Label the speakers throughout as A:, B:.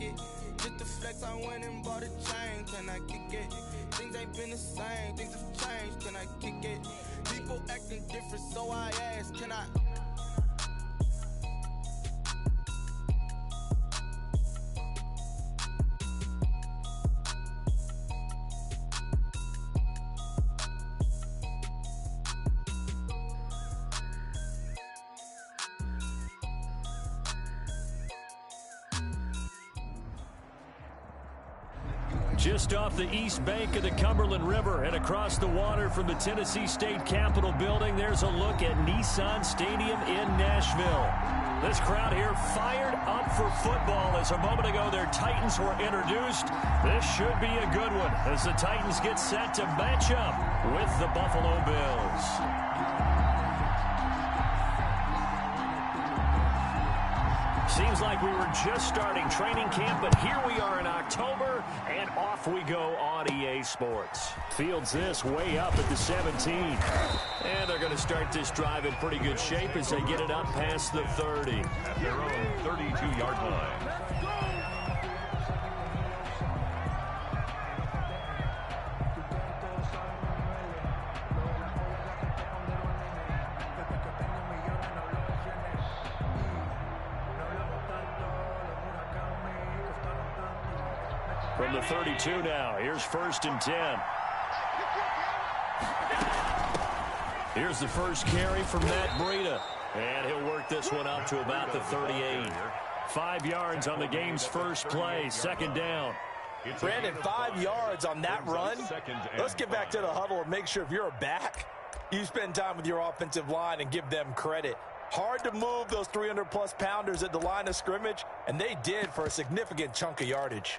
A: it? Just to flex, I went and bought a chain. Can I kick it? Things ain't been the same. Things have changed. Can I kick it? People acting different, so I ask, can I?
B: Just off the east bank of the Cumberland River and across the water from the Tennessee State Capitol building, there's a look at Nissan Stadium in Nashville. This crowd here fired up for football as a moment ago their Titans were introduced. This should be a good one as the Titans get set to match up with the Buffalo Bills. Seems like we were just starting training camp, but here we are in October, and off we go on EA Sports. Fields this way up at the 17. And they're going to start this drive in pretty good shape as they get it up past the 30.
C: At their own 32-yard line.
B: From the 32 now, here's 1st and 10. Here's the first carry from Matt Breida. And he'll work this one up to about the 38. 5 yards on the game's first play, 2nd down.
D: Brandon, 5 yards on that run. Let's get back to the huddle and make sure if you're a back, you spend time with your offensive line and give them credit. Hard to move those 300-plus pounders at the line of scrimmage, and they did for a significant chunk of yardage.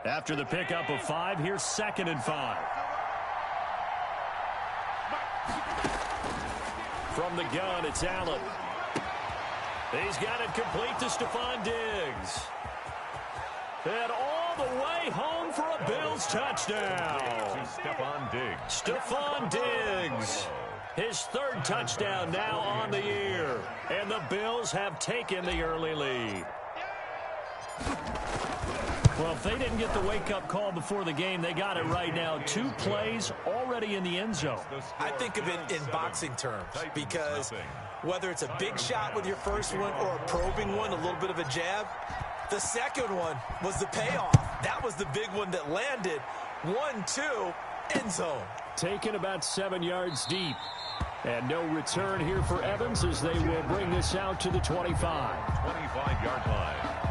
B: After the pickup of 5, here's 2nd and 5. From the gun, it's Allen. He's got it complete to Stephon Diggs. And all the way home for a Bills touchdown.
C: Stephon Diggs.
B: Stephon Diggs. His 3rd touchdown now on the year. And the Bills have taken the early lead. Well, if they didn't get the wake-up call before the game, they got it right now. 2 plays already in the end zone.
D: I think of it in boxing terms because whether it's a big shot with your first one or a probing one, a little bit of a jab, the second one was the payoff. That was the big one that landed. 1-2, end zone.
B: Taken about 7 yards deep. And no return here for Evans as they will bring this out to the 25.
C: 25-yard line.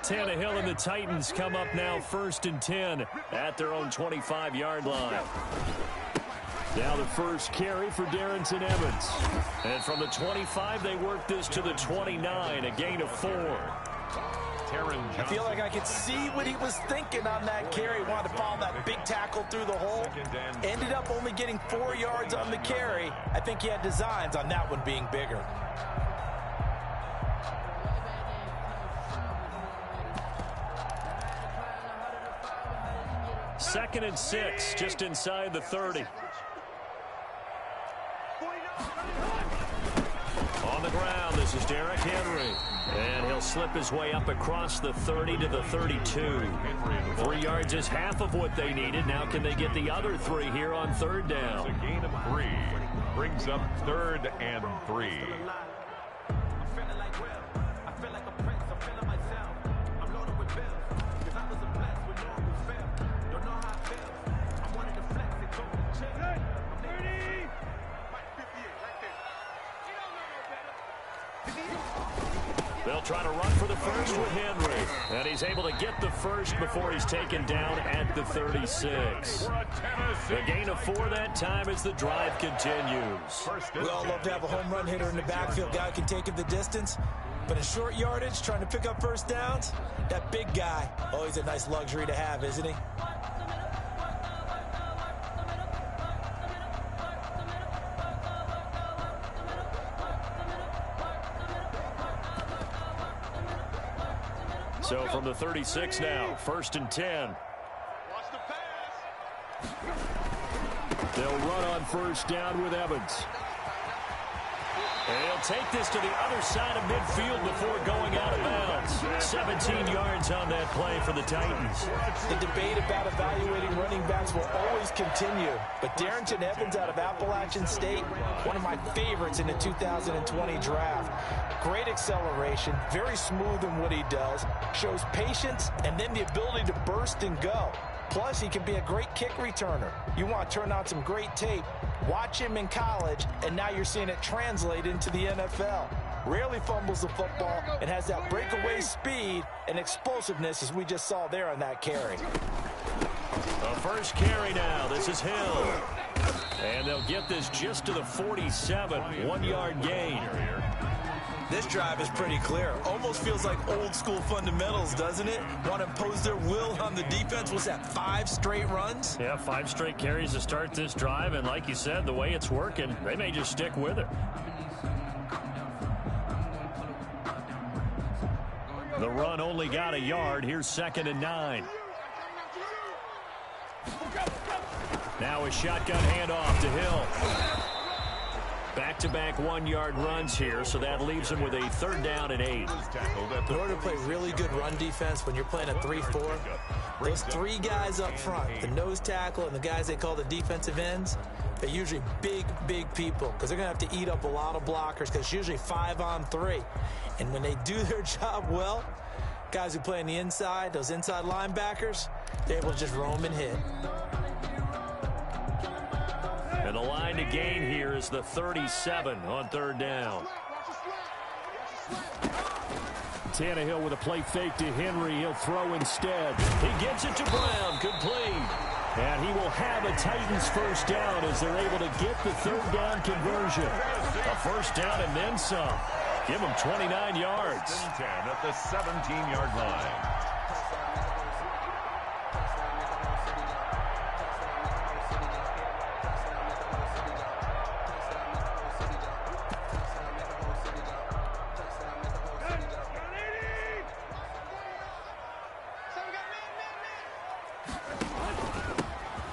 B: Tannehill and the Titans come up now 1st and 10 at their own 25-yard line. Now the first carry for Darrynton Evans. And from the 25, they work this to the 29, a gain of 4.
D: I feel like I could see what he was thinking on that carry. Wanted to follow that big tackle through the hole. Ended up only getting 4 yards on the carry. I think he had designs on that one being bigger.
B: Second and 6, just inside the 30. On the ground, this is Derrick Henry. And he'll slip his way up across the 30 to the 32. 3 yards is half of what they needed. Now can they get the other 3 here on 3rd down?
C: It's a gain of 3. Brings up 3rd and 3.
B: They'll try to run for the first with Henry. And he's able to get the first before he's taken down at the 36. A gain of 4 that time as the drive continues.
D: We all love to have a home run hitter in the backfield. Guy can take it the distance. But in short yardage, trying to pick up first downs, that big guy, always a nice luxury to have, isn't he?
B: So from the 36 now, 1st and 10. They'll run on first down with Evans. And he'll take this to the other side of midfield before going out of bounds. 17 yards on that play for the Titans.
D: The debate about evaluating running backs will always continue. But Darrington Evans out of Appalachian State, one of my favorites in the 2020 draft. Great acceleration, very smooth in what he does, shows patience, and then the ability to burst and go. Plus, he can be a great kick returner. You want to turn out some great tape, watch him in college, and now you're seeing it translate into the NFL. Rarely fumbles the football and has that breakaway speed and explosiveness as we just saw there on that carry.
B: The first carry now. This is Hill. And they'll get this just to the 47. 1-yard gain.
D: This drive is pretty clear. Almost feels like old school fundamentals, doesn't it? Want to impose their will on the defense. What's that, 5 straight runs?
B: Yeah, 5 straight carries to start this drive. And like you said, the way it's working, they may just stick with it. The run only got a yard. Here's 2nd and 9. Now a shotgun handoff to Hill. Back-to-back 1-yard runs here, so that leaves him with a 3rd down and 8.
D: In order to play really good run defense when you're playing a 3-4, those 3 guys up front, the nose tackle and the guys they call the defensive ends, they're usually big, big people because they're going to have to eat up a lot of blockers because it's usually 5-on-3. And when they do their job well, guys who play on the inside, those inside linebackers, they're able to just roam and hit.
B: And the line to gain here is the 37 on 3rd down. Tannehill with a play fake to Henry. He'll throw instead. He gets it to Brown. Complete. And he will have a Titans first down as they're able to get the 3rd down conversion. A first down and then some. Give him 29 yards.
C: 10 at the 17-yard line.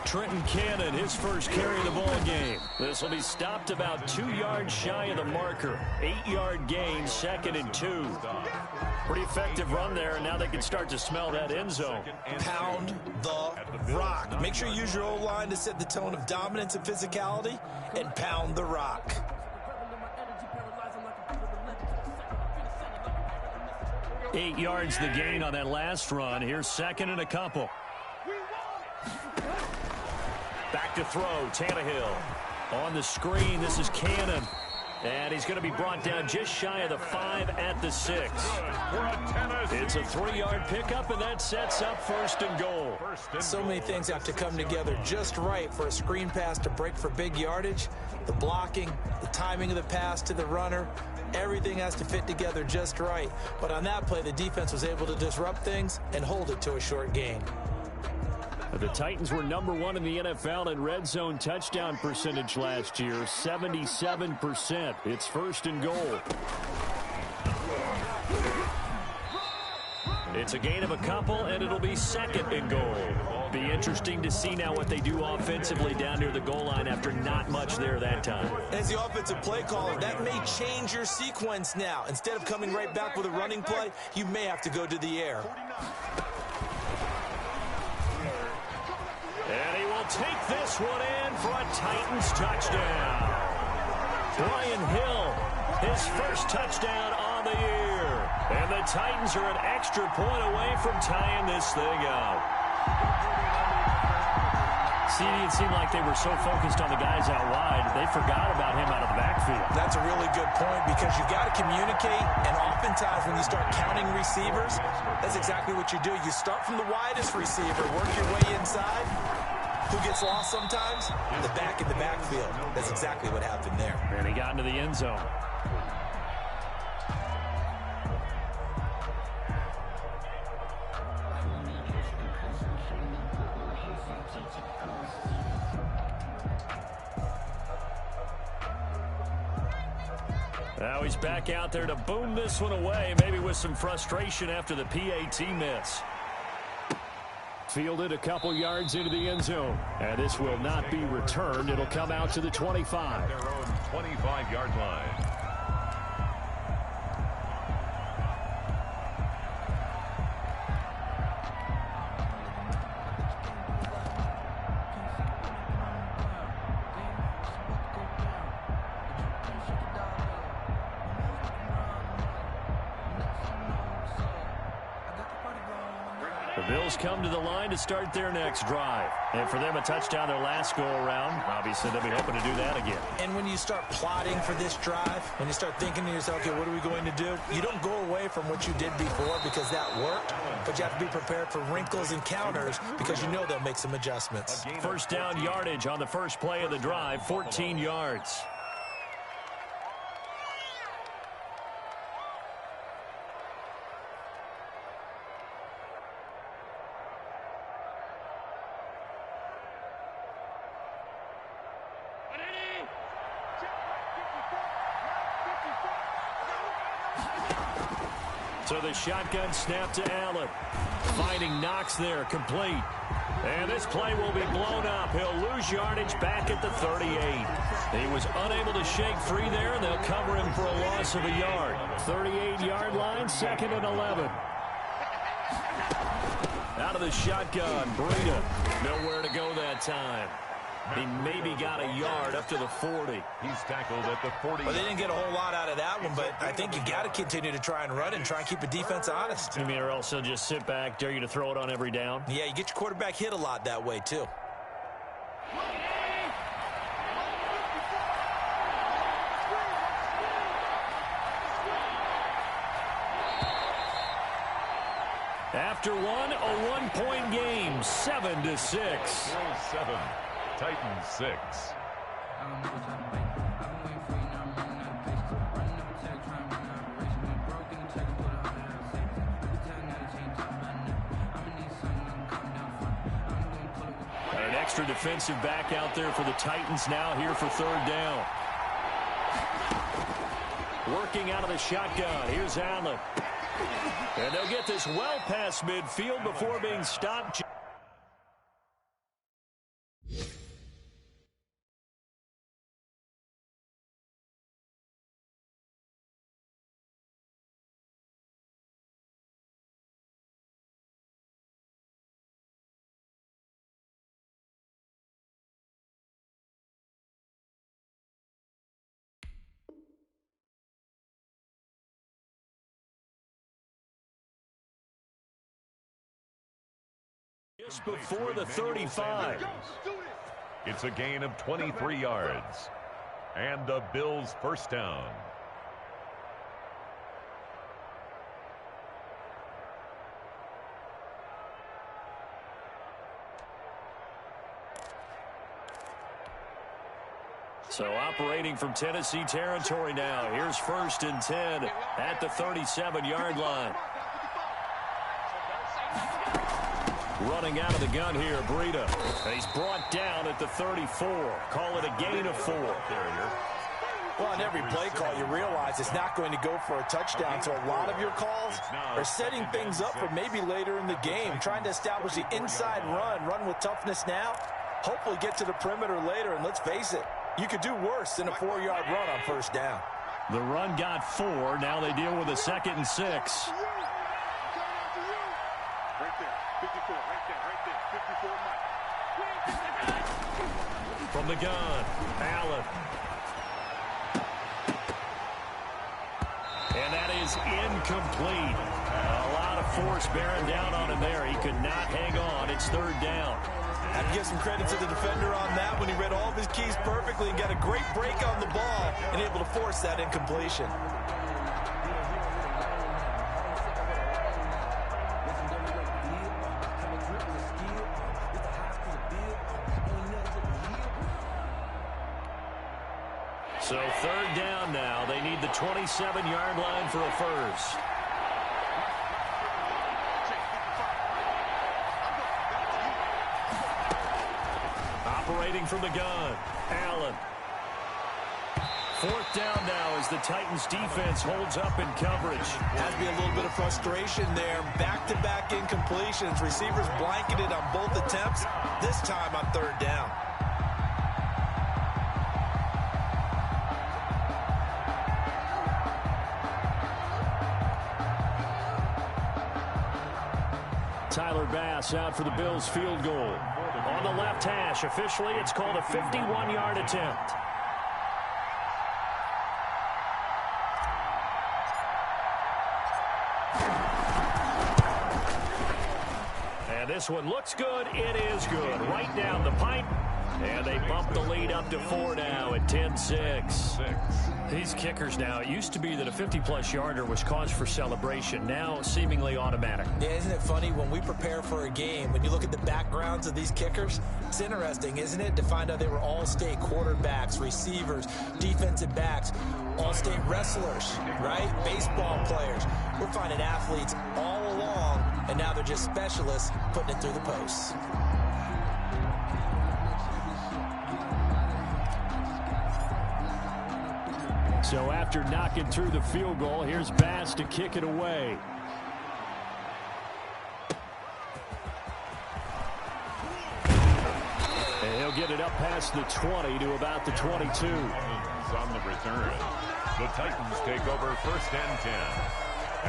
B: Trenton Cannon, his first carry of the ball game. This will be stopped about 2 yards shy of the marker. 8-yard gain, 2nd and 2. Pretty effective run there, and now they can start to smell that end zone.
D: Pound the rock. Make sure you use your O-line to set the tone of dominance and physicality, and pound the rock.
B: Eight yards the gain on that last run. Here's 2nd and a couple. Back to throw, Tannehill. On the screen, this is Cannon. And he's going to be brought down just shy of the 5 at the 6. It's a 3-yard pickup, and that sets up 1st and goal.
D: So many things have to come together just right for a screen pass to break for big yardage. The blocking, the timing of the pass to the runner, everything has to fit together just right. But on that play, the defense was able to disrupt things and hold it to a short gain.
B: The Titans were number 1 in the NFL in red zone touchdown percentage last year, 77%. It's 1st and goal. It's a gain of a couple, and it'll be 2nd and goal. Be interesting to see now what they do offensively down near the goal line after not much there that time.
D: As the offensive play caller, that may change your sequence now. Instead of coming right back with a running play, you may have to go to the air.
B: And he will take this one in for a Titans touchdown. Brian Hill, his first touchdown on the year. And the Titans are an extra point away from tying this thing up. CD, it seemed like they were so focused on the guys out wide, they forgot about him out of the backfield.
D: That's a really good point because you got to communicate, and oftentimes when you start counting receivers, that's exactly what you do. You start from the widest receiver, work your way inside. Who gets lost sometimes? The back in the backfield. That's exactly what happened there.
B: And he got into the end zone. Now he's back out there to boom this one away, maybe with some frustration after the PAT miss. Fielded a couple yards into the end zone. And this will not be returned. It'll come out to the 25.
C: Their own 25-yard line.
B: The Bills come to the line to start their next drive. And for them, a touchdown their last go-around. Obviously, they'll be hoping to do that again.
D: And when you start plotting for this drive, when you start thinking to yourself, okay, what are we going to do? You don't go away from what you did before because that worked, but you have to be prepared for wrinkles and counters because you know they'll make some adjustments.
B: First down yardage on the first play of the drive, 14 yards. So the shotgun snap to Allen. Finding Knox there, complete. And this play will be blown up. He'll lose yardage back at the 38. He was unable to shake free there, and they'll cover him for a loss of a yard. 38-yard line, 2nd and 11. Out of the shotgun, Breida. Nowhere to go that time. He maybe got a yard up to the 40.
C: He's tackled at the 40.
D: Well, they didn't get a whole lot out of that one, but I think you got to continue to try and run and try and keep the defense honest.
B: You mean, or else he'll just sit back, dare you to throw it on every down?
D: Yeah, you get your quarterback hit a lot that way, too.
B: After one, a one-point game, 7-6.
C: Bills 7, Titans 6.
B: An extra defensive back out there for the Titans now here for third down. Working out of the shotgun. Here's Allen. And they'll get this well past midfield before being stopped. Just before the 35.
C: It's a gain of 23 yards. And the Bills' first down.
B: So operating from Tennessee territory now. Here's 1st and 10 at the 37-yard line. Running out of the gun here, Breida. He's brought down at the 34. Call it a gain of 4.
D: Well, on every play call, you realize it's not going to go for a touchdown, so a lot of your calls are setting things up for maybe later in the game, trying to establish the inside run with toughness now, hopefully get to the perimeter later, and let's face it, you could do worse than a 4-yard run on first down.
B: The run got 4. Now they deal with a 2nd and 6. From the gun, Allen. And that is incomplete. A lot of force bearing down on him there. He could not hang on. It's 3rd down.
D: I have to give some credit to the defender on that when he read all of his keys perfectly and got a great break on the ball and able to force that incompletion.
B: So 3rd down now. They need the 27-yard line for a first. Operating from the gun, Allen. 4th down now as the Titans defense holds up in coverage.
D: Has to be a little bit of frustration there. Back-to-back incompletions. Receivers blanketed on both attempts. This time on 3rd down.
B: Tyler Bass out for the Bills field goal. On the left hash, officially it's called a 51-yard attempt. And this one looks good. It is good. Right down the pipe. And they bump the lead up to 4 now at 10-6. These kickers now, it used to be that a 50-plus yarder was cause for celebration. Now seemingly automatic.
D: Yeah, isn't it funny when we prepare for a game, when you look at the backgrounds of these kickers, it's interesting, isn't it, to find out they were all-state quarterbacks, receivers, defensive backs, all-state wrestlers, right? Baseball players. We're finding athletes all along, and now they're just specialists putting it through the posts.
B: So after knocking through the field goal, here's Bass to kick it away. And he'll get it up past the 20 to about the 22.
C: On the return, the Titans take over 1st and 10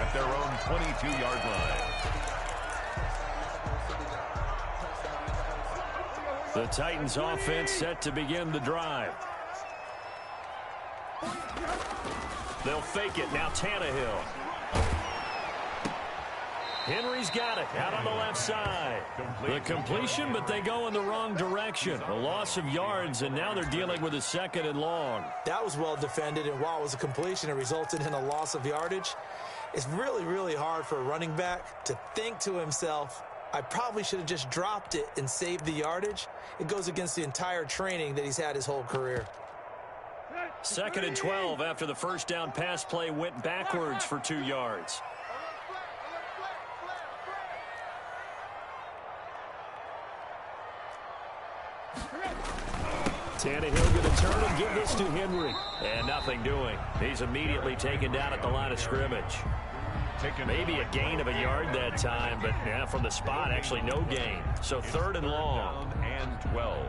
C: at their own 22-yard line.
B: The Titans offense set to begin the drive. They'll fake it. Now Tannehill. Henry's got it out on the left side. The completion, but they go in the wrong direction. A loss of yards, and now they're dealing with a 2nd and long.
D: That was well defended, and while it was a completion, it resulted in a loss of yardage. It's really, really hard for a running back to think to himself, I probably should have just dropped it and saved the yardage. It goes against the entire training that he's had his whole career.
B: 2nd and 12 after the first down pass play went backwards for 2 yards. Tannehill going to turn and give this to Henry. And nothing doing. He's immediately taken down at the line of scrimmage. Maybe a gain of a yard that time, but yeah, from the spot, actually no gain. So 3rd and long.
C: And 12.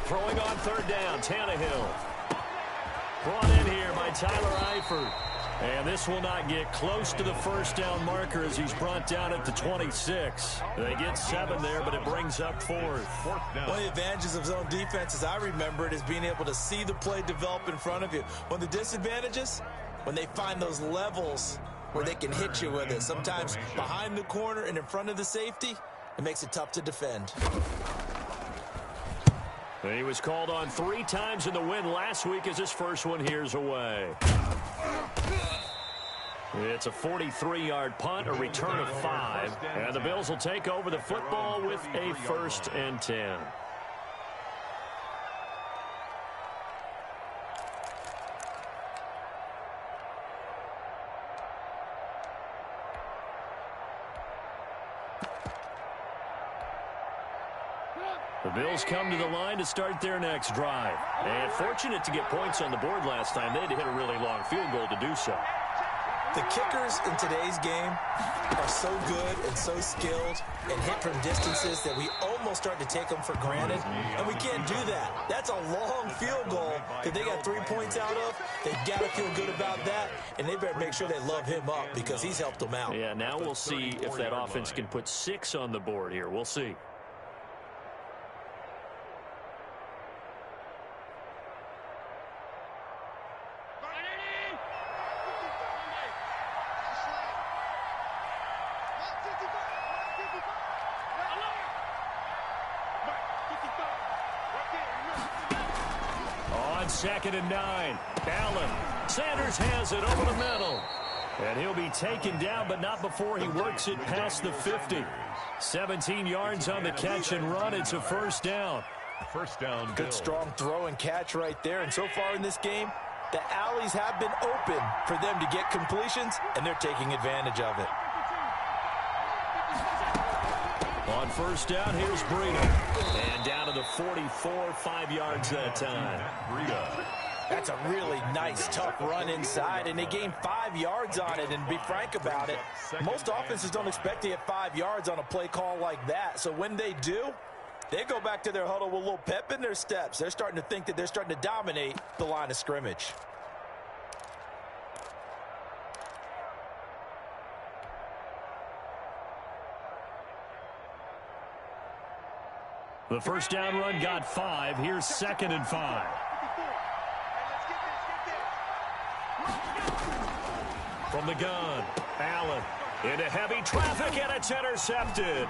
B: Throwing on 3rd down, Tannehill. Brought in here by Tyler Eifert. And this will not get close to the first down marker as he's brought down at the 26. They get 7 there, but it brings up 4th.
D: One of the advantages of zone defense, as I remember it, is being able to see the play develop in front of you. One of the disadvantages, when they find those levels where they can hit you with it. Sometimes behind the corner and in front of the safety, it makes it tough to defend.
B: He was called on 3 times in the win last week as his first one here's away. It's a 43-yard punt, a return of 5, and the Bills will take over the football with a 1st and 10. The Bills come to the line to start their next drive. And fortunate to get points on the board last time. They had to hit a really long field goal to do so.
D: The kickers in today's game are so good and so skilled and hit from distances that we almost start to take them for granted. And we can't do that. That's a long field goal that they got 3 points out of. They got to feel good about that. And they better make sure they love him up because he's helped them out.
B: Yeah, now we'll see if that offense can put 6 on the board here. We'll see. On 2nd and 9, Allen. Sanders has it over the middle. And he'll be taken down, but not before he works it past the 50. 17 yards on the catch and run. It's a first down.
C: First down.
D: Good strong throw and catch right there. And so far in this game, the alleys have been open for them to get completions, and they're taking advantage of it.
B: On first down, here's Breida. And down to the 44, 5 yards that time.
C: Breida.
D: That's a really nice, tough run inside, and they gained 5 yards on it. And be frank about it, most offenses don't expect to get 5 yards on a play call like that. So when they do, they go back to their huddle with a little pep in their steps. They're starting to think that they're starting to dominate the line of scrimmage.
B: The first down run got 5. Here's 2nd and 5. From the gun, Allen into heavy traffic, and it's intercepted.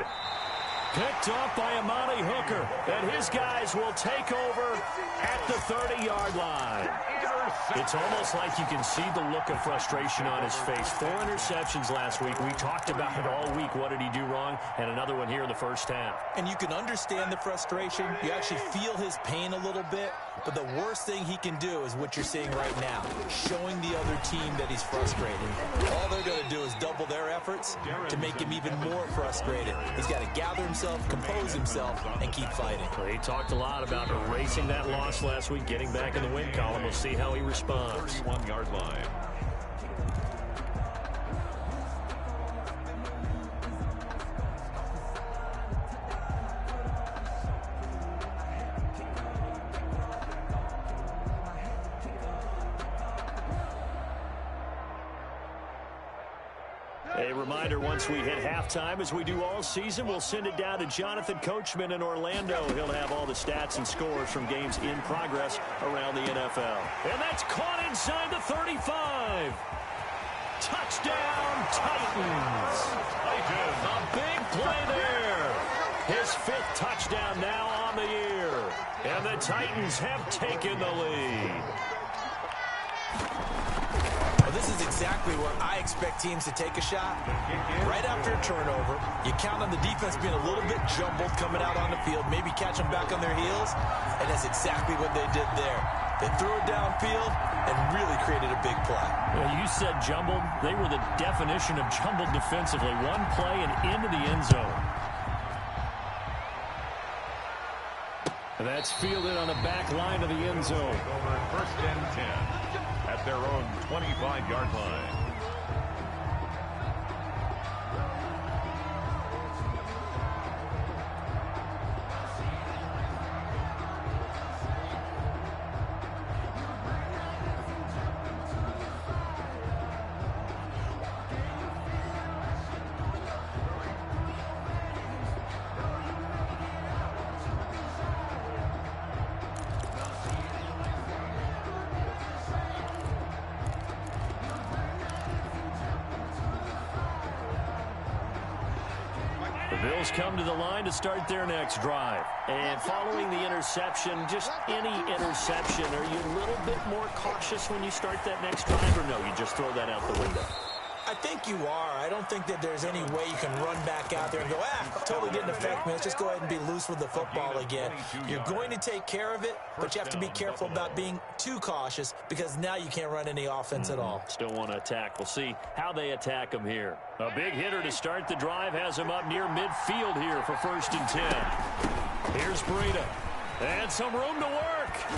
B: Picked off by Amani Hooker, and his guys will take over at the 30-yard line. It's almost like you can see the look of frustration on his face. 4 interceptions last week. We talked about it all week. What did he do wrong? And another one here in the first half.
D: And you can understand the frustration. You actually feel his pain a little bit. But the worst thing he can do is what you're seeing right now, showing the other team that he's frustrated. All they're going to do is double their efforts to make him even more frustrated. He's got to gather himself, compose himself, and keep fighting.
B: Well, he talked a lot about erasing that loss last week, getting back in the win column. We'll see how he responds.
C: 31-yard line.
B: A reminder, once we hit halftime, as we do all season, we'll send it down to Jonathan Coachman in Orlando. He'll have all the stats and scores from games in progress around the NFL. And that's caught inside the 35. Touchdown, Titans. A big play there. His 5th touchdown now on the year. And the Titans have taken the lead.
D: This is exactly where I expect teams to take a shot. Right after a turnover, you count on the defense being a little bit jumbled coming out on the field, maybe catch them back on their heels, and that's exactly what they did there. They threw it downfield and really created a big play.
B: Well, you said jumbled. They were the definition of jumbled defensively. One play and into the end zone. And that's fielded on the back line of the end zone.
C: First and 10. At their own 25-yard line.
B: Bills come to the line to start their next drive. And following the interception, just any interception, are you a little bit more cautious when you start that next drive, or no, you just throw that out the window?
D: I think you are. I don't think that there's any way you can run back out there and go, totally didn't affect me. Let's just go ahead and be loose with the football again. You're going to take care of it, but you have to be careful about being too cautious because now you can't run any offense at all.
B: Still want to attack. We'll see how they attack him here. A big hitter to start the drive has him up near midfield here for 1st and 10. Here's Breida. And some room to work.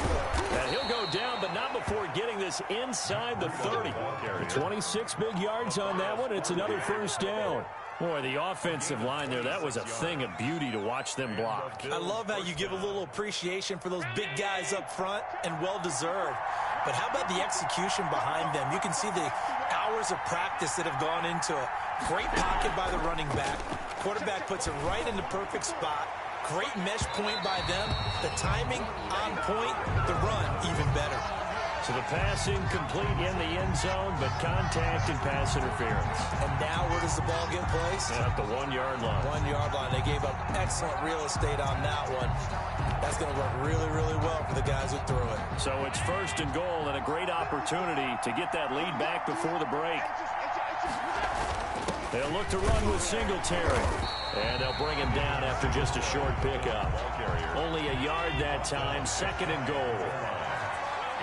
B: And he'll go down, but not before getting this inside the 30. 26 big yards on that one. It's another first down. Boy, the offensive line there, that was a thing of beauty to watch them block.
D: I love how you give a little appreciation for those big guys up front, and well-deserved. But how about the execution behind them? You can see the hours of practice that have gone into it. Great pocket by the running back. Quarterback puts it right in the perfect spot. Great mesh point by them. The timing on point. The run even better.
B: So the pass incomplete in the end zone, but contact and pass interference.
D: And now where does the ball get placed?
B: At the 1-yard line.
D: 1-yard line. They gave up excellent real estate on that one. That's going to work really, really well for the guys who threw it.
B: So it's 1st and goal and a great opportunity to get that lead back before the break. They'll look to run with Singletary. And they'll bring him down after just a short pickup. Only a yard that time, 2nd and goal.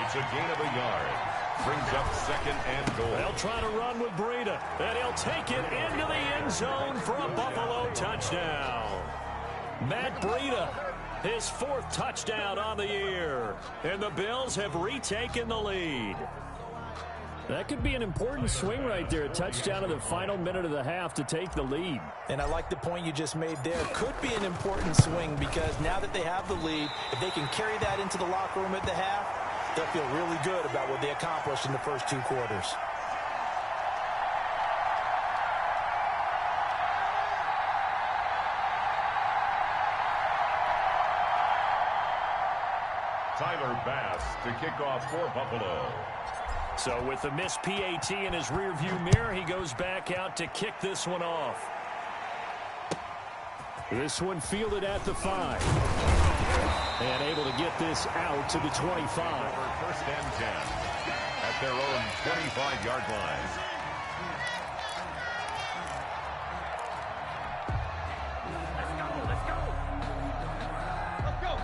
C: It's a gain of a yard. Brings up 2nd and goal.
B: They'll try to run with Breida. And he'll take it into the end zone for a Buffalo touchdown. Matt Breida, his 4th touchdown on the year. And the Bills have retaken the lead. That could be an important swing right there. A touchdown in the final minute of the half to take the lead.
D: And I like the point you just made there. Could be an important swing because now that they have the lead, if they can carry that into the locker room at the half, they'll feel really good about what they accomplished in the first 2 quarters.
C: Tyler Bass to kick off for Buffalo.
B: So with the missed PAT in his rearview mirror, he goes back out to kick this one off. This one fielded at the 5. And able to get this out to the 25.
C: 1st and 10 at their own 25-yard line.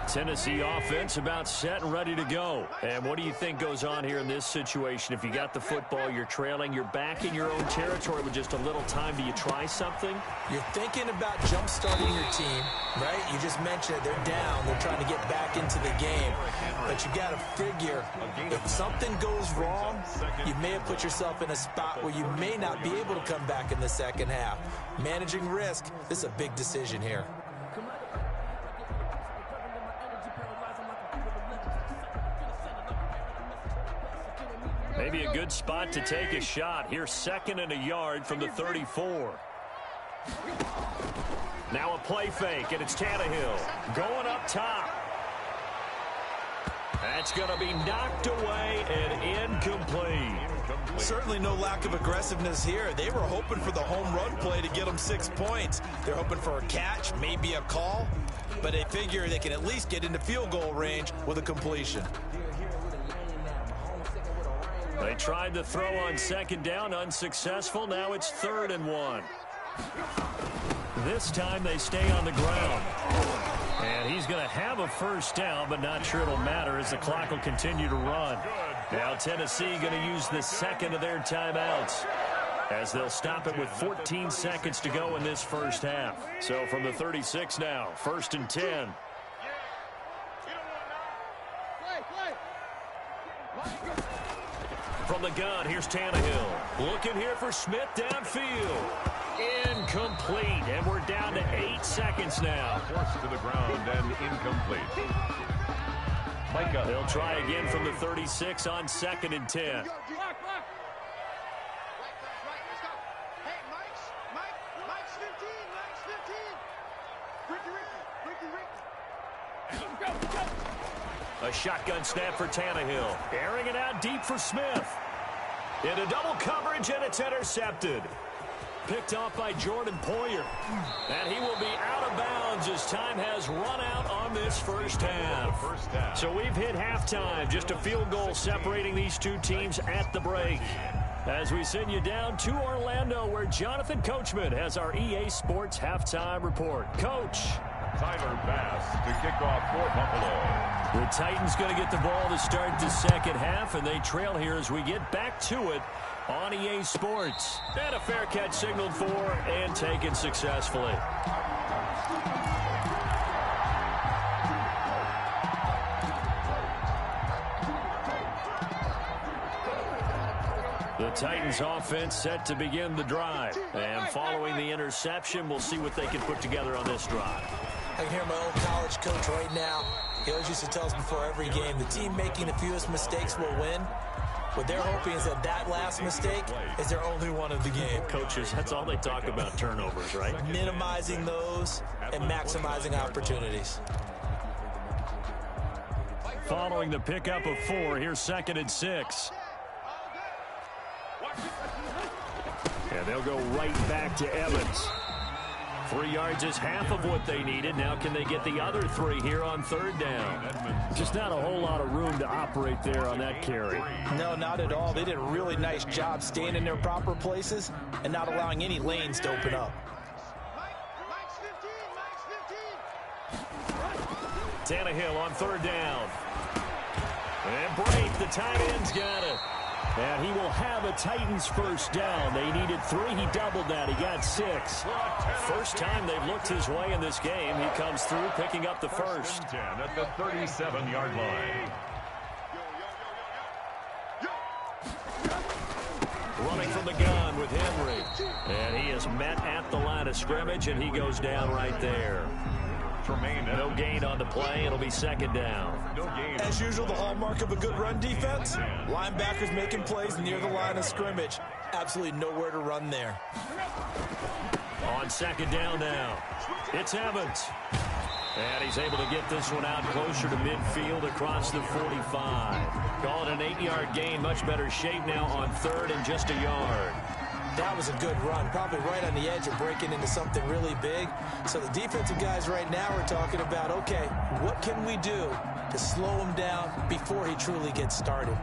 B: Tennessee offense about set and ready to go. And what do you think goes on here in this situation? If you got the football, you're trailing, you're back in your own territory with just a little time. Do you try something?
D: You're thinking about jump-starting your team, right? You just mentioned it. They're down. They're trying to get back into the game. But you got to figure, if something goes wrong, you may have put yourself in a spot where you may not be able to come back in the second half. Managing risk, this is a big decision here.
B: Maybe a good spot to take a shot. Here's 2nd and a yard from the 34. Now a play fake, and it's Tannehill going up top. That's going to be knocked away and incomplete.
D: Certainly no lack of aggressiveness here. They were hoping for the home run play to get them 6 points. They're hoping for a catch, maybe a call, but they figure they can at least get into field goal range with a completion.
B: They tried to throw on 2nd down, unsuccessful. Now it's 3rd and 1. This time they stay on the ground. And he's going to have a 1st down, but not sure it'll matter as the clock will continue to run. Now Tennessee going to use the 2nd of their timeouts as they'll stop it with 14 seconds to go in this first half. So from the 36 now, 1st and 10. From the gun, here's Tannehill. Looking here for Smith downfield. Incomplete, and we're down to 8 seconds now.
C: Forced to the ground and incomplete. Micah.
B: They'll try again from the 36 on 2nd and 10. A shotgun snap for Tannehill. Airing it out deep for Smith. Into double coverage, and it's intercepted. Picked off by Jordan Poyer. And he will be out of bounds as time has run out on this first half. So we've hit halftime. Just a field goal separating these 2 teams at the break. As we send you down to Orlando, where Jonathan Coachman has our EA Sports halftime report. Coach.
C: Tyler Bass to kick off for Buffalo.
B: The Titans going to get the ball to start the second half, and they trail here as we get back to it on EA Sports. And a fair catch signaled for and taken successfully. The Titans offense set to begin the drive. And following the interception, we'll see what they can put together on this drive.
D: I can hear my old college coach right now. He always used to tell us before every game, the team making the fewest mistakes will win. What they're hoping is that last mistake is their only one of the game.
B: Coaches, that's all they talk about, turnovers, right?
D: Minimizing those and maximizing opportunities.
B: Following the pickup of 4, here's 2nd and 6. And they'll go right back to Evans. 3 yards is half of what they needed. Now can they get the other 3 here on third down? Just not a whole lot of room to operate there on that carry.
D: No, not at all. They did a really nice job staying in their proper places and not allowing any lanes to open up.
B: Tannehill on third down. And Brate, the tight end's got it. And he will have a Titans first down. They needed 3. He doubled that. He got 6. First time they've looked his way in this game. He comes through picking up the first.
C: 10 at the 37-yard line.
B: Running from the gun with Henry. And he is met at the line of scrimmage, and he goes down right there. No gain on the play. It'll be second down.
D: As usual, the hallmark of a good run defense, linebackers making plays near the line of scrimmage. Absolutely nowhere to run there.
B: On second down now, it's Evans. And he's able to get this one out closer to midfield across the 45. Call it an 8-yard gain. Much better shape now on third and just a yard.
D: That was a good run, probably right on the edge of breaking into something really big. So the defensive guys right now are talking about, okay, what can we do to slow him down before he truly gets started?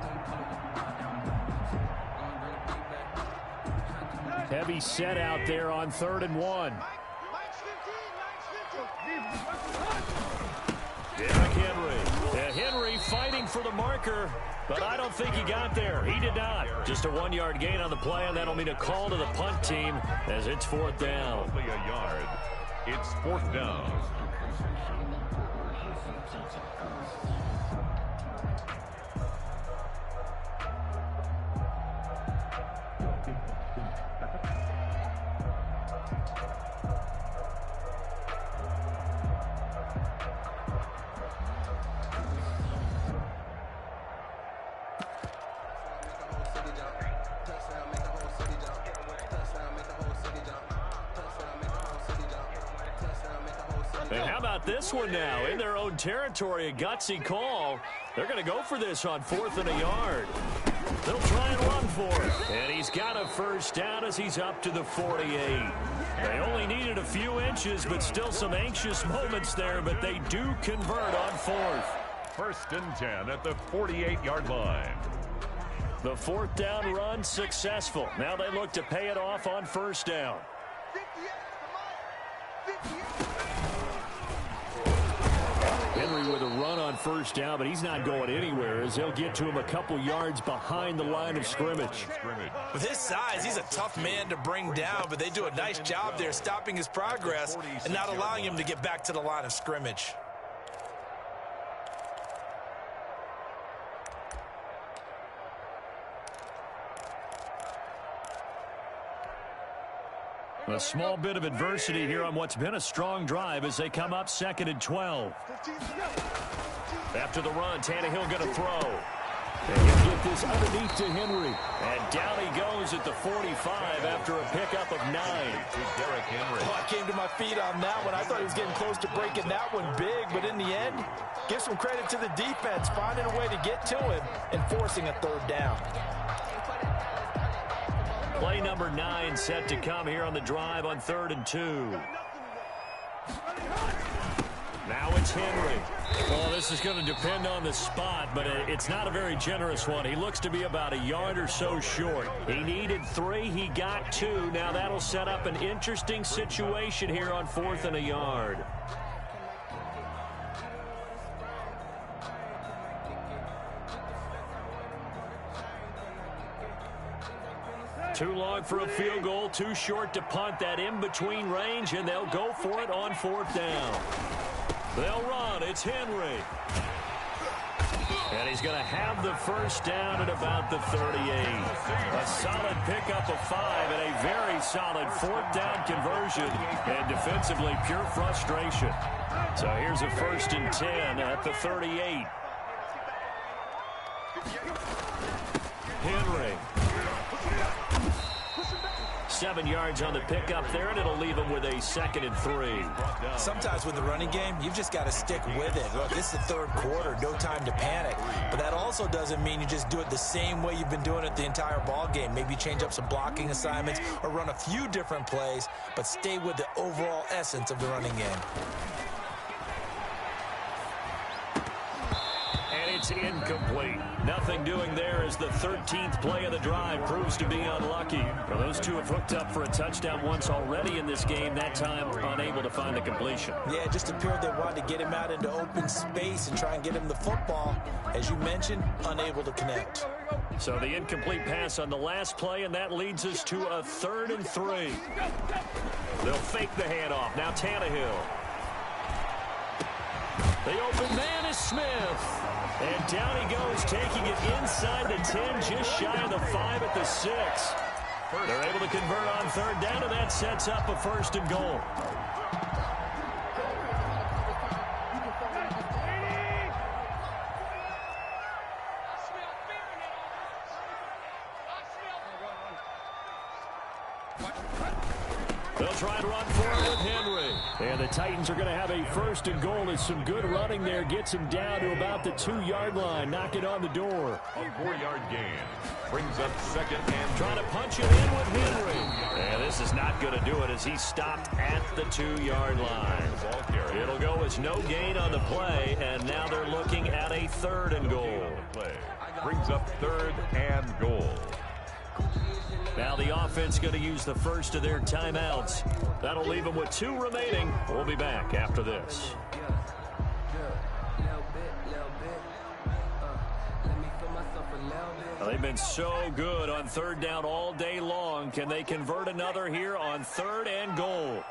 B: Heavy set out there on 3rd and 1. Derrick Henry. And Henry fighting for the marker, but I don't think he got there. He did not. Just a 1-yard gain on the play, and that'll mean a call to the punt team as it's 4th down.
C: Only a yard. It's 4th down.
B: And how about this one now? In their own territory, a gutsy call. They're going to go for this on 4th and a yard. They'll try and run for it. And he's got a first down as he's up to the 48. They only needed a few inches, but still some anxious moments there, but they do convert on 4th.
C: 1st and 10 at the 48-yard line.
B: The 4th down run successful. Now they look to pay it off on 1st down. Henry with a run on 1st down, but he's not going anywhere as they'll get to him a couple yards behind the line of scrimmage.
D: With his size, he's a tough man to bring down, but they do a nice job there stopping his progress and not allowing him to get back to the line of scrimmage.
B: A small bit of adversity here on what's been a strong drive as they come up 2nd and 12. After the run, Tannehill going to throw. And he'll get this underneath to Henry. And down he goes at the 45 after a pickup of 9.
C: Derrick Henry.
D: Oh, I came to my feet on that one. I thought he was getting close to breaking that one big, but in the end, give some credit to the defense, finding a way to get to him and forcing a 3rd down.
B: Play number 9 set to come here on the drive on 3rd and 2. Now it's Henry. Well, this is going to depend on the spot, but it's not a very generous one. He looks to be about a yard or so short. He needed 3. He got 2. Now that'll set up an interesting situation here on 4th and a yard. Too long for a field goal, too short to punt. That in-between range, and they'll go for it on 4th down. They'll run. It's Henry. And he's going to have the first down at about the 38. A solid pickup of 5 and a very solid 4th down conversion. And defensively, pure frustration. So here's a 1st and 10 at the 38. Henry. 7 yards on the pickup there, and it'll leave him with a 2nd and 3.
D: Sometimes with the running game, you've just got to stick with it. Look, it's the third quarter, no time to panic. But that also doesn't mean you just do it the same way you've been doing it the entire ball game. Maybe change up some blocking assignments or run a few different plays, but stay with the overall essence of the running game.
B: It's incomplete. Nothing doing there as the 13th play of the drive proves to be unlucky. Well, those two have hooked up for a touchdown once already in this game, that time unable to find the completion.
D: Yeah, it just appeared they wanted to get him out into open space and try and get him the football. As you mentioned, unable to connect.
B: So the incomplete pass on the last play, and that leads us to a 3rd and 3. They'll fake the handoff. Now Tannehill. The open man is Smith. And down he goes, taking it inside the 10, just shy of the 5 at the 6. They're able to convert on 3rd down, and that sets up a 1st and goal. They'll try and run for it with Henry. And the Titans are going to have a 1st and goal as some good running there gets him down to about the 2-yard line. Knock it on the door.
C: A 4-yard gain. Brings up 2nd and
B: trying to punch it in with Henry. And this is not going to do it as he stopped at the 2-yard line. It'll go as no gain on the play, and now they're looking at a 3rd and goal.
C: Brings up 3rd and goal.
B: Now the offense going to use the first of their timeouts. That'll leave them with 2 remaining. We'll be back after this. Well, they've been so good on 3rd down all day long. Can they convert another here on 3rd and goal?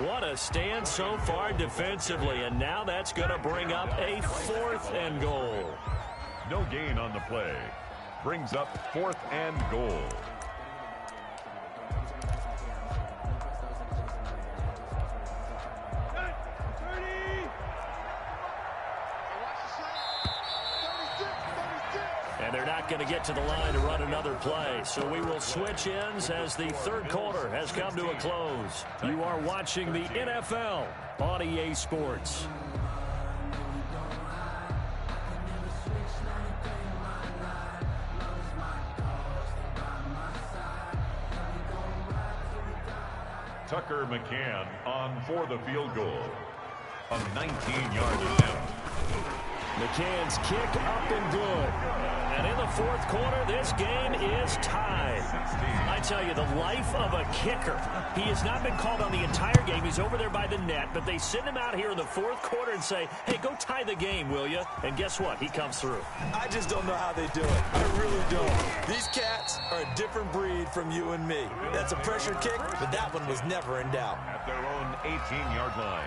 B: What a stand so far defensively, and now that's going to bring up a 4th and goal.
C: No gain on the play. Brings up 4th and goal.
B: And they're not going to get to the line to run another play. So we will switch ends as the 3rd quarter has come to a close. You are watching the NFL on EA Sports.
C: Tucker McCann on for the field goal. A 19-yard attempt.
B: McCann's kick up and good. And in the 4th quarter, this game is tied. I tell you, the life of a kicker. He has not been called on the entire game. He's over there by the net, but they send him out here in the 4th quarter and say, hey, go tie the game, will you? And guess what? He comes through.
D: I just don't know how they do it. I really don't. These cats are a different breed from you and me. That's a pressure kick, but that one was never in doubt.
C: At their own 18-yard line.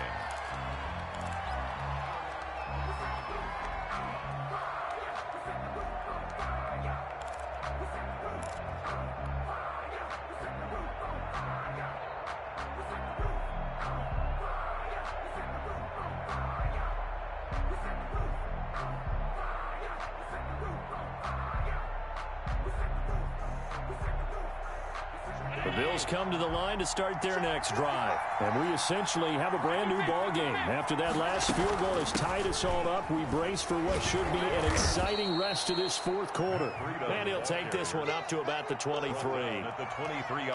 B: Bills come to the line to start their next drive. And we essentially have a brand new ball game. After that last field goal has tied us all up, we brace for what should be an exciting rest of this 4th quarter. And he'll take this one up to about the 23.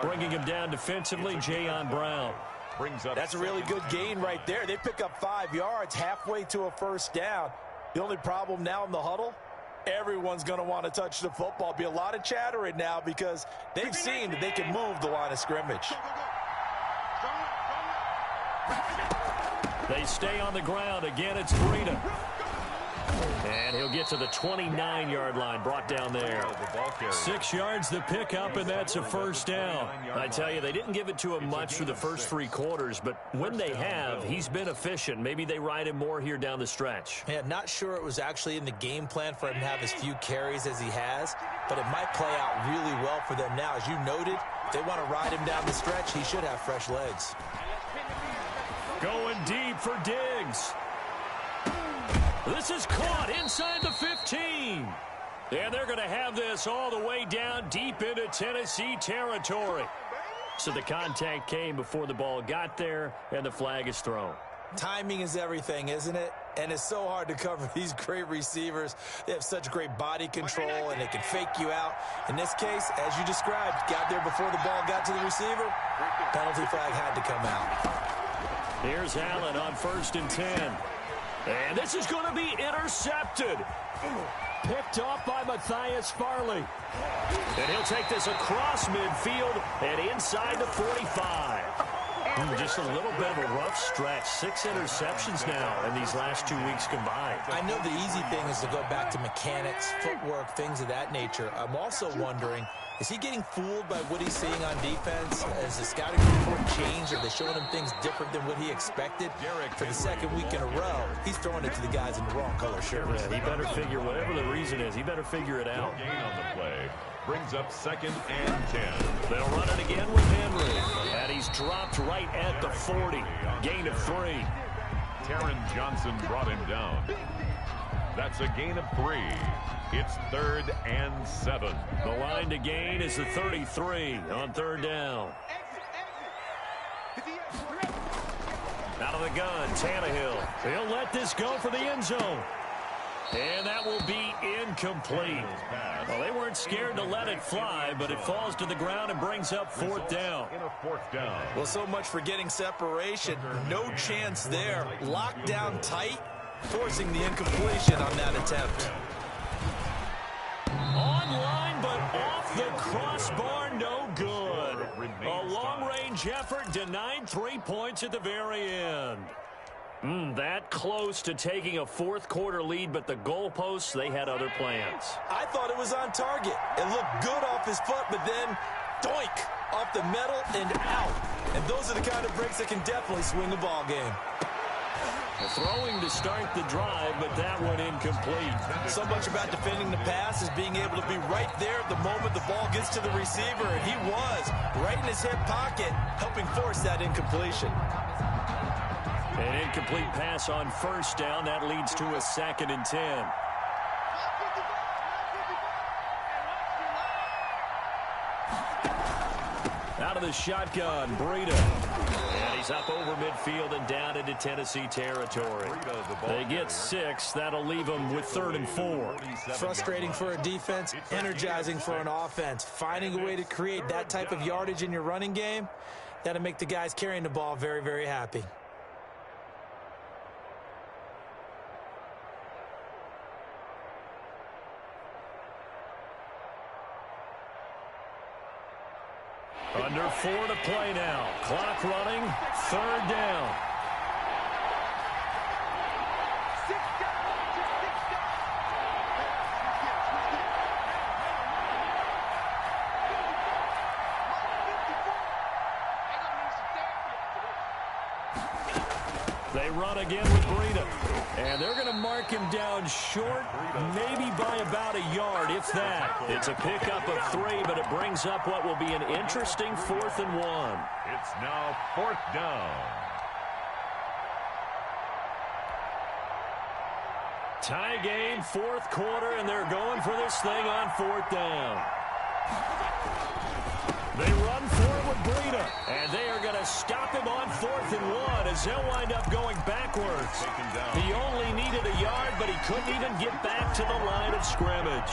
B: Bringing him down defensively, Jayon Brown.
D: That's a really good gain right there. They pick up 5 yards halfway to a 1st down. The only problem now in the huddle, everyone's going to want to touch the football. Be a lot of chattering now because they've seen that they can move the line of scrimmage.
B: They stay on the ground. Again, it's Breida. And he'll get to the 29-yard line, brought down there. 6 yards the pickup, and that's a 1st down. I tell you, they didn't give it to him much through the first 3 quarters, but when they have, he's been efficient. Maybe they ride him more here down the stretch.
D: Yeah, not sure it was actually in the game plan for him to have as few carries as he has, but it might play out really well for them now. As you noted, if they want to ride him down the stretch, he should have fresh legs.
B: Going deep for Diggs. This is caught inside the 15. And they're going to have this all the way down deep into Tennessee territory. So the contact came before the ball got there, and the flag is thrown.
D: Timing is everything, isn't it? And it's so hard to cover these great receivers. They have such great body control, and they can fake you out. In this case, as you described, got there before the ball got to the receiver. Penalty flag had to come out.
B: Here's Allen on 1st and 10. And this is going to be intercepted. Picked off by Matthias Farley. And he'll take this across midfield and inside the 45. Just a little bit of a rough stretch. 6 interceptions now in these last 2 weeks combined.
D: I know the easy thing is to go back to mechanics, footwork, things of that nature. I'm also wondering, is he getting fooled by what he's seeing on defense? Has the scouting report changed? Are they showing him things different than what he expected? For the second week in a row, he's throwing it to the guys in the wrong color shirts.
B: Yeah, he better figure, whatever the reason is, he better figure it out.
C: Gain on the play brings up 2nd and 10.
B: They'll run it again with Henry. And he's dropped right at the 40. Gain of 3.
C: Taron Johnson brought him down. That's a gain of 3. It's 3rd and 7.
B: The line to gain is the 33 on 3rd down. Out of the gun, Tannehill. He'll let this go for the end zone. And that will be incomplete. Well, they weren't scared to let it fly, but it falls to the ground and brings up 4th down.
D: Well, so much for getting separation. No chance there. Locked down tight, forcing the incompletion on that attempt.
B: Online, but off the crossbar, no good. A long-range effort denied 3 points at the very end. That close to taking a 4th quarter lead, but the goalposts, they had other plans.
D: I thought it was on target. It looked good off his foot, but then, doink, off the metal and out. And those are the kind of breaks that can definitely swing a ball game.
B: Throwing to start the drive, but that one incomplete.
D: So much about defending the pass is being able to be right there at the moment the ball gets to the receiver, and he was right in his hip pocket, helping force that incompletion.
B: An incomplete pass on 1st down. That leads to a 2nd and 10. Out of the shotgun, Breida. And he's up over midfield and down into Tennessee territory. They get 6. That'll leave them with 3rd and 4.
D: Frustrating for a defense, energizing for an offense. Finding a way to create that type of yardage in your running game, that'll make the guys carrying the ball very, very happy.
B: Under 4 to play now. Clock running. 3rd down. They run again with Breida. And they're going to mark him down short, maybe by about a yard, if that. It's a pickup of 3, but it brings up what will be an interesting 4th and 1.
C: It's now 4th down.
B: Tie game, 4th quarter, and they're going for this thing on 4th down. They run forward with Breida, and they are going to stop him on 4th and 1 as they'll wind up going backwards. He only needed a yard, but he couldn't even get back to the line of scrimmage.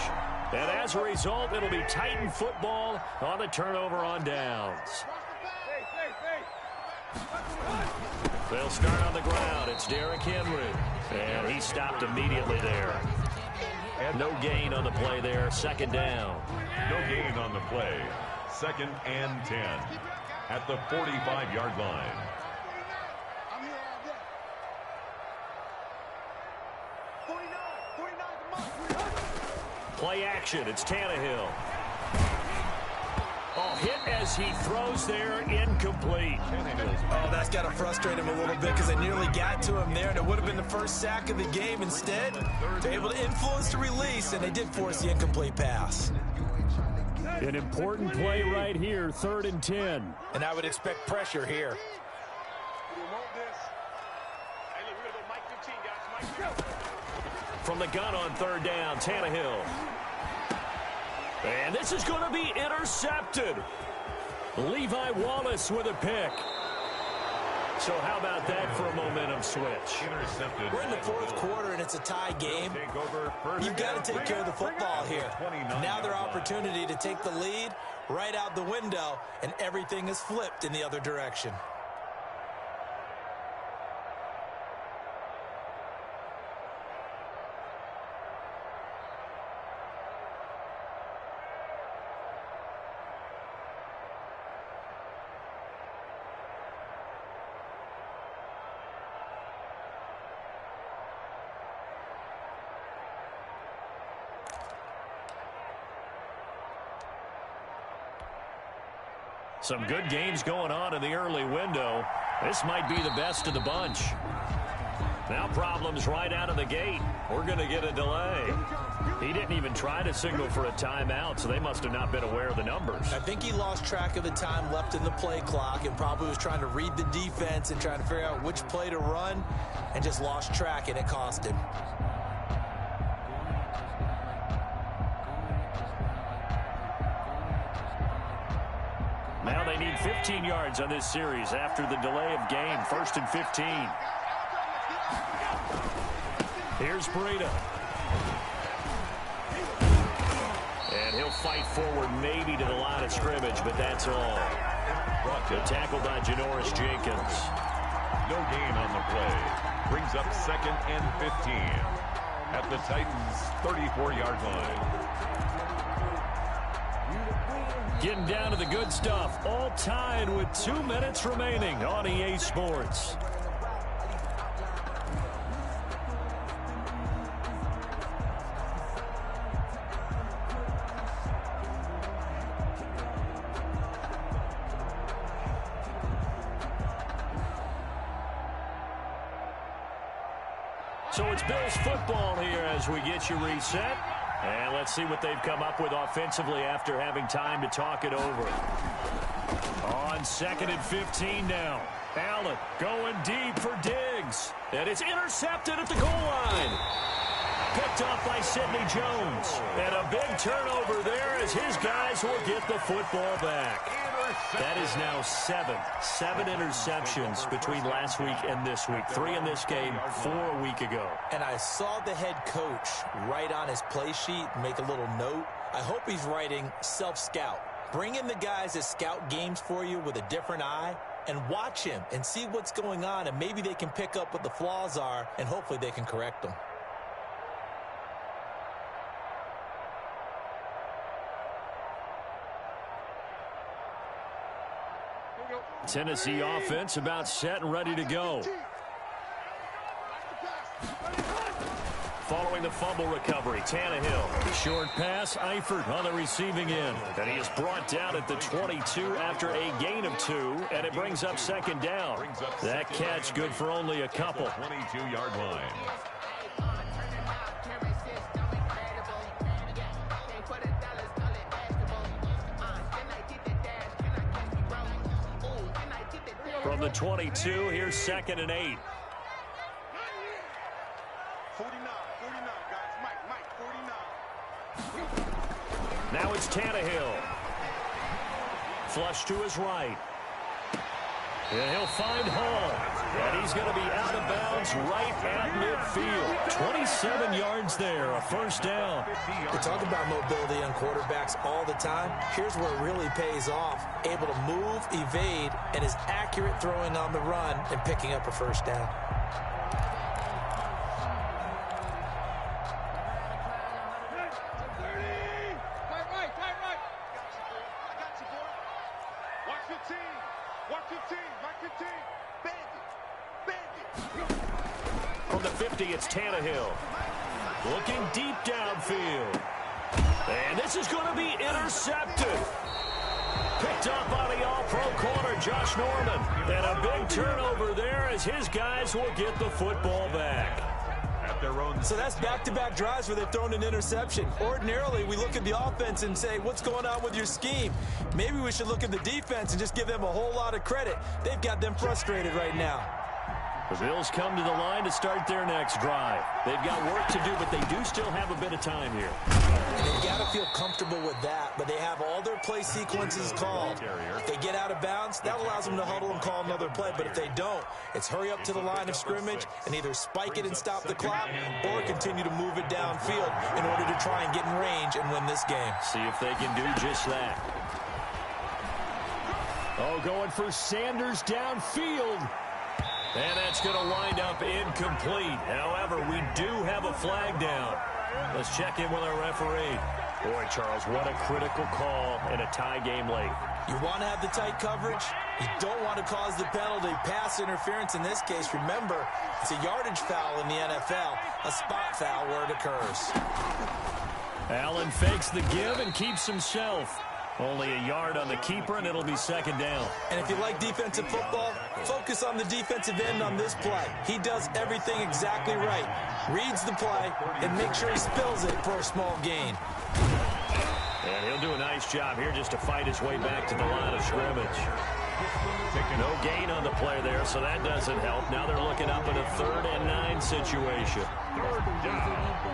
B: And as a result, it'll be Titan football on the turnover on downs. They'll start on the ground. It's Derrick Henry, and he stopped immediately there. And no gain on the play there. 2nd down.
C: No gain on the play. 2nd and 10 at the 45-yard line.
B: Play action. It's Tannehill. Oh, hit as he throws there, incomplete.
D: Oh, that's got to frustrate him a little bit because they nearly got to him there, and it would have been the first sack of the game. Instead, they're able to influence the release, and they did force the incomplete pass.
B: An important play right here, 3rd and 10.
D: And I would expect pressure here.
B: from the gun on third down. Tannehill. And this is going to be intercepted. Levi Wallace with a pick. So how about that for a momentum switch?
C: Intercepted.
D: We're in the fourth quarter, and it's a tie game. You've got to take care of the football here. Now their opportunity to take the lead right out the window, and everything is flipped in the other direction.
B: Some good games going on in the early window. This might be the best of the bunch. Now problems right out of the gate. We're going to get a delay. He didn't even try to signal for a timeout, so they must have not been aware of the numbers.
D: I think he lost track of the time left in the play clock and probably was trying to read the defense and trying to figure out which play to run and just lost track, and it cost him.
B: Now they need 15 yards on this series after the delay of game. 1st and 15. Here's Breida. And he'll fight forward maybe to the line of scrimmage, but that's all. Good tackle by Janoris Jenkins.
C: No gain on the play. Brings up 2nd and 15 at the Titans' 34-yard line.
B: Getting down to the good stuff. All tied with 2 minutes remaining on EA Sports. So it's Bills football here as we get you reset. And let's see what they've come up with offensively after having time to talk it over. On 2nd and 15 now. Allen going deep for Diggs. And it's intercepted at the goal line. Picked up by Sidney Jones. And a big turnover there as his guys will get the football back. That is now 7 interceptions between last week and this week. 3 in this game, 4 a week ago.
D: And I saw the head coach write on his play sheet, make a little note. I hope he's writing self-scout. Bring in the guys that scout games for you with a different eye and watch him and see what's going on, and maybe they can pick up what the flaws are, and hopefully they can correct them.
B: Tennessee offense about set and ready to go. Following the fumble recovery, Tannehill. The short pass, Eifert on the receiving end. And he is brought down at the 22 after a gain of 2, and it brings up 2nd down. That catch good for only a couple.
C: 22-yard line.
B: From the 22, here's 2nd and 8.
A: 49, guys. Mike, 49.
B: Now it's Tannehill. Flush to his right. And he'll find Hall. And he's going to be out of bounds right at midfield. 27 yards there, a 1st down.
D: We talk about mobility on quarterbacks all the time. Here's where it really pays off. Able to move, evade, and is accurate throwing on the run and picking up a 1st down.
B: From the 50, it's Tannehill. Looking deep downfield. And this is going to be intercepted. Picked up by the all-pro corner, Josh Norman. And a big turnover there as his guys will get the football back.
C: At their own.
D: So that's back-to-back drives where they've thrown an interception. Ordinarily, we look at the offense and say, what's going on with your scheme? Maybe we should look at the defense and just give them a whole lot of credit. They've got them frustrated right now.
B: The Bills come to the line to start their next drive. They've got work to do, but they do still have a bit of time here.
D: And they've got to feel comfortable with that, but they have all their play sequences called. If they get out of bounds, that allows them to huddle and call another play, but if they don't, it's hurry up to the line of scrimmage and either spike it and stop the clock or continue to move it downfield in order to try and get in range and win this game.
B: See if they can do just that. Oh, going for Sanders downfield. And that's going to wind up incomplete. However, we do have a flag down. Let's check in with our referee. Boy, Charles, what a critical call in a tie game late.
D: You want to have the tight coverage. You don't want to cause the penalty. Pass interference in this case. Remember, it's a yardage foul in the NFL, a spot foul where it occurs.
B: Allen fakes the give and keeps himself. Only a yard on the keeper, and it'll be second down.
D: And if you like defensive football, focus on the defensive end on this play. He does everything exactly right. Reads the play and makes sure he spills it for a small gain.
B: And he'll do a nice job here just to fight his way back to the line of scrimmage. No gain on the play there, so that doesn't help. Now they're looking up at a 3rd and 9 situation.
C: Third down.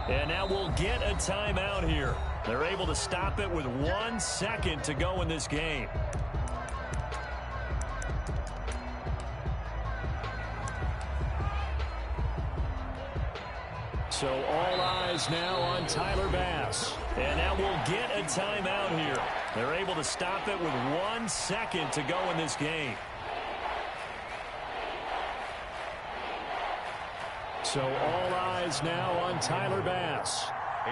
B: And now we'll get a timeout here. They're able to stop it with 1 second to go in this game. So all eyes now on Tyler Bass. And now we'll get a timeout here. They're able to stop it with 1 second to go in this game. So all eyes now on Tyler Bass.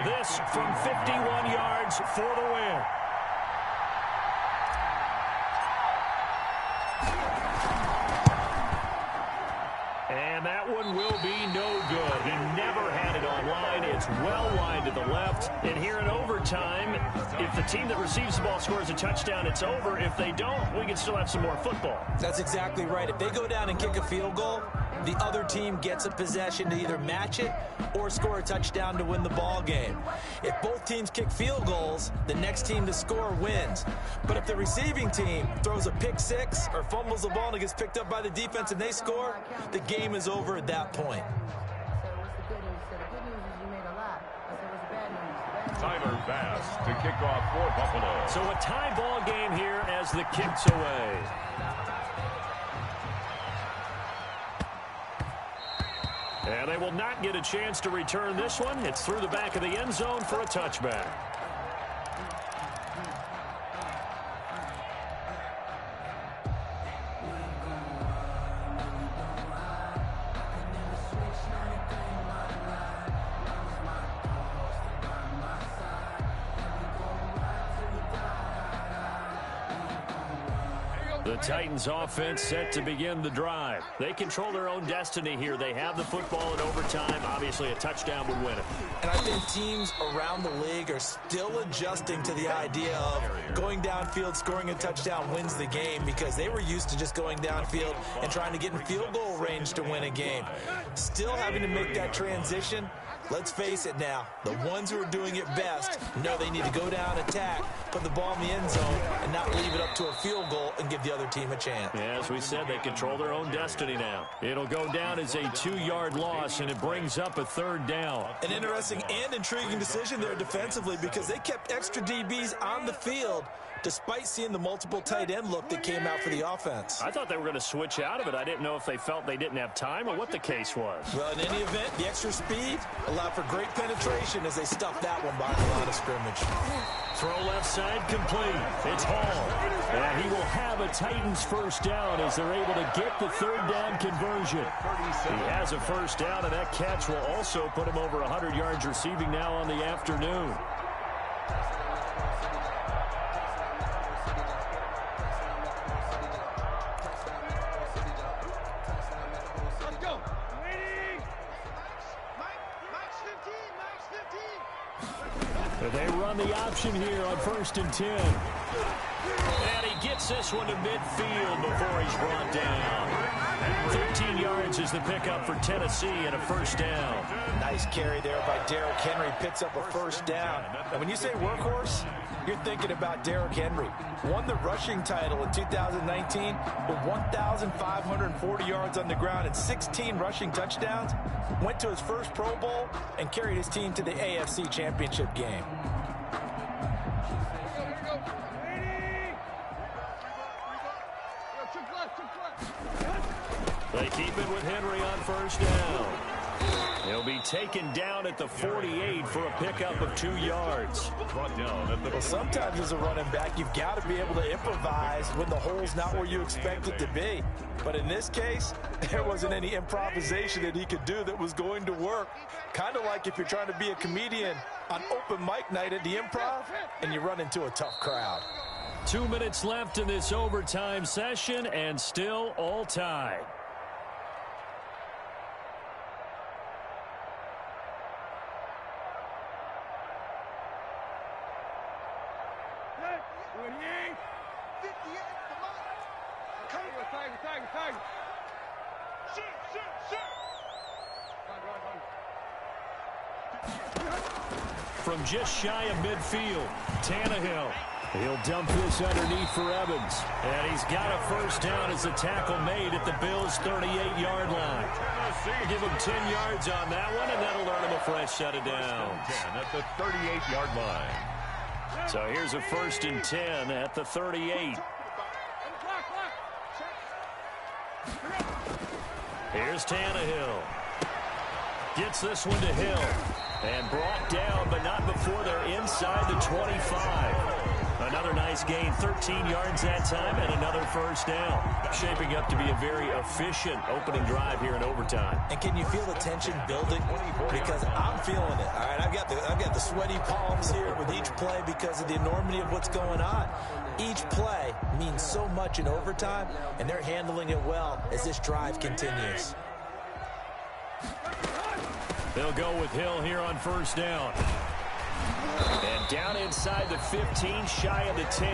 B: This from 51 yards for the win. And that one will be no good. He never had it online. It's well wide to the left. And here in overtime, if the team that receives the ball scores a touchdown, it's over. If they don't, we can still have some more football.
D: That's exactly right. If they go down and kick a field goal, the other team gets a possession to either match it or score a touchdown to win the ball game. If both teams kick field goals, the next team to score wins. But if the receiving team throws a pick six or fumbles the ball and it gets picked up by the defense and they score, the game is over at that point.
C: Tyler Bass to kick off for Buffalo.
B: So a tie ball game here as the kick's away. And they will not get a chance to return this one. It's through the back of the end zone for a touchback. The Titans offense set to begin the drive. They control their own destiny here. They have the football in overtime. Obviously, a touchdown would win it.
D: And I think teams around the league are still adjusting to the idea of going downfield, scoring a touchdown wins the game, because they were used to just going downfield and trying to get in field goal range to win a game. Still having to make that transition. Let's face it now, the ones who are doing it best know they need to go down, attack, put the ball in the end zone, and not leave it up to a field goal and give the other team a chance.
B: Yeah, as we said, they control their own destiny now. It'll go down as a 2-yard loss, and it brings up a 3rd down.
D: An interesting and intriguing decision there defensively, because they kept extra DBs on the field despite seeing the multiple tight end look that came out for the offense.
B: I thought they were going to switch out of it. I didn't know if they felt they didn't have time or what the case was.
D: Well, in any event, the extra speed allowed for great penetration as they stuffed that one behind the line of scrimmage.
B: Throw left side complete. It's Hall. And he will have a Titans first down as they're able to get the 3rd down conversion. He has a first down, and that catch will also put him over 100 yards receiving now on the afternoon. They run the option here on 1st and 10. And he gets this one to midfield before he's brought down.
C: Henry.
B: 13 yards is the pickup for Tennessee and a first down.
D: Nice carry there by Derrick Henry. Picks up a first down. And when you say workhorse, you're thinking about Derrick Henry. Won the rushing title in 2019 with 1,540 yards on the ground and 16 rushing touchdowns. Went to his first Pro Bowl and carried his team to the AFC Championship game.
B: They keep it with Henry on first down. He'll be taken down at the 48 for a pickup of 2 yards.
D: Well, sometimes as a running back, you've got to be able to improvise when the hole's not where you expect it to be. But in this case, there wasn't any improvisation that he could do that was going to work. Kind of like if you're trying to be a comedian on open mic night at the Improv and you run into a tough crowd.
B: 2 minutes left in this overtime session and still all tied. From just shy of midfield, Tannehill. He'll dump this underneath for Evans. And he's got a first down as the tackle made at the Bills' 38-yard line. Give him 10 yards on that one, and that'll earn him a fresh set of downs.
C: At the 38-yard line.
B: So here's a 1st and 10 at the 38. Here's Tannehill. Gets this one to Hill. And brought down, but not before they're inside the 25. Another nice gain, 13 yards that time, and another first down. Shaping up to be a very efficient opening drive here in overtime.
D: And can you feel the tension building? Because I'm feeling it. All right, I've got the sweaty palms here with each play because of the enormity of what's going on. Each play means so much in overtime, and they're handling it well as this drive continues.
B: They'll go with Hill here on first down. And down inside the 15, shy of the 10.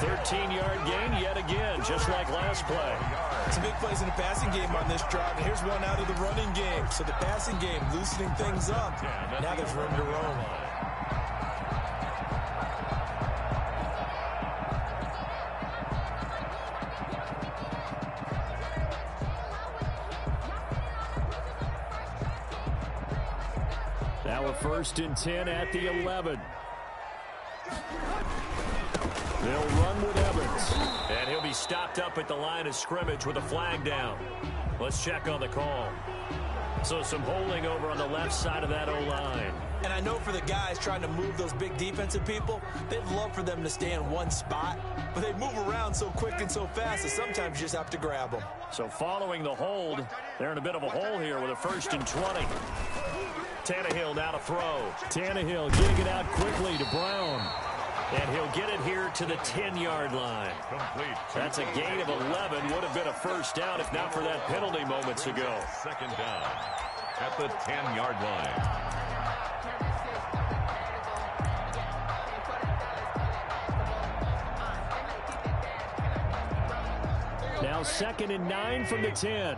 B: 13-yard gain yet again, just like last play.
D: Some big plays in the passing game on this drive, and here's one out of the running game. So the passing game loosening things up. Now there's room to roam.
B: Now a 1st and 10 at the 11. They'll run with Evans. And he'll be stopped up at the line of scrimmage with a flag down. Let's check on the call. So some holding over on the left side of that O-line.
D: And I know for the guys trying to move those big defensive people, they'd love for them to stay in one spot. But they move around so quick and so fast that sometimes you just have to grab them.
B: So following the hold, they're in a bit of a hole here with a 1st and 20. Tannehill now to throw. Tannehill getting it out quickly to Brown. And he'll get it here to the 10-yard line. That's a gain of 11. Would have been a first down if not for that penalty moments ago.
C: 2nd down at the 10-yard line.
B: Now 2nd and 9 from the 10.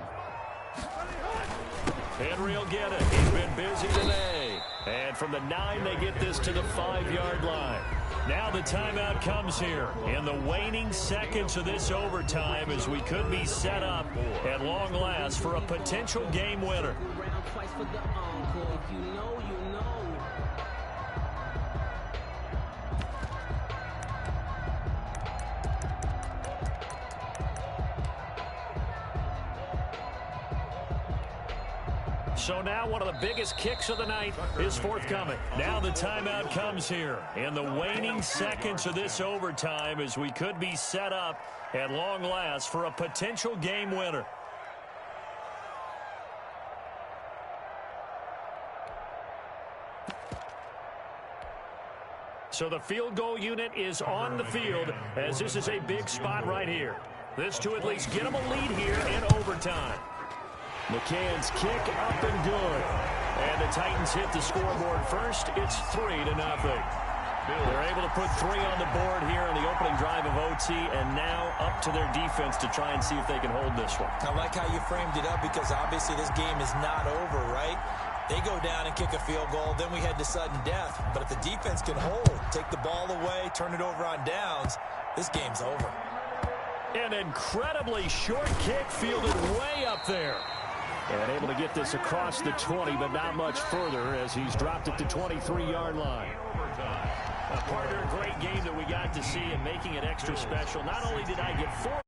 B: Henry will get it. He's been busy today. And from the 9, they get this to the 5-yard line. Now the timeout comes here in the waning seconds of this overtime as we could be set up at long last for a potential game winner. So now one of the biggest kicks of the night is forthcoming. Now the timeout comes here in the waning seconds of this overtime as we could be set up at long last for a potential game winner. So the field goal unit is on the field as this is a big spot right here. This to at least get them a lead here in overtime. McCann's kick up and good. And the Titans hit the scoreboard first. It's 3-0. They're able to put 3 on the board here on the opening drive of OT, and now up to their defense to try and see if they can hold this one.
D: I like how you framed it up, because obviously this game is not over, right? They go down and kick a field goal, then we head to sudden death. But if the defense can hold, take the ball away, turn it over on downs, this game's over.
B: An incredibly short kick fielded way up there. And able to get this across the 20, but not much further as he's dropped it to 23-yard line. Partner, great game that we got to see, and making it extra special. Not only did I get 4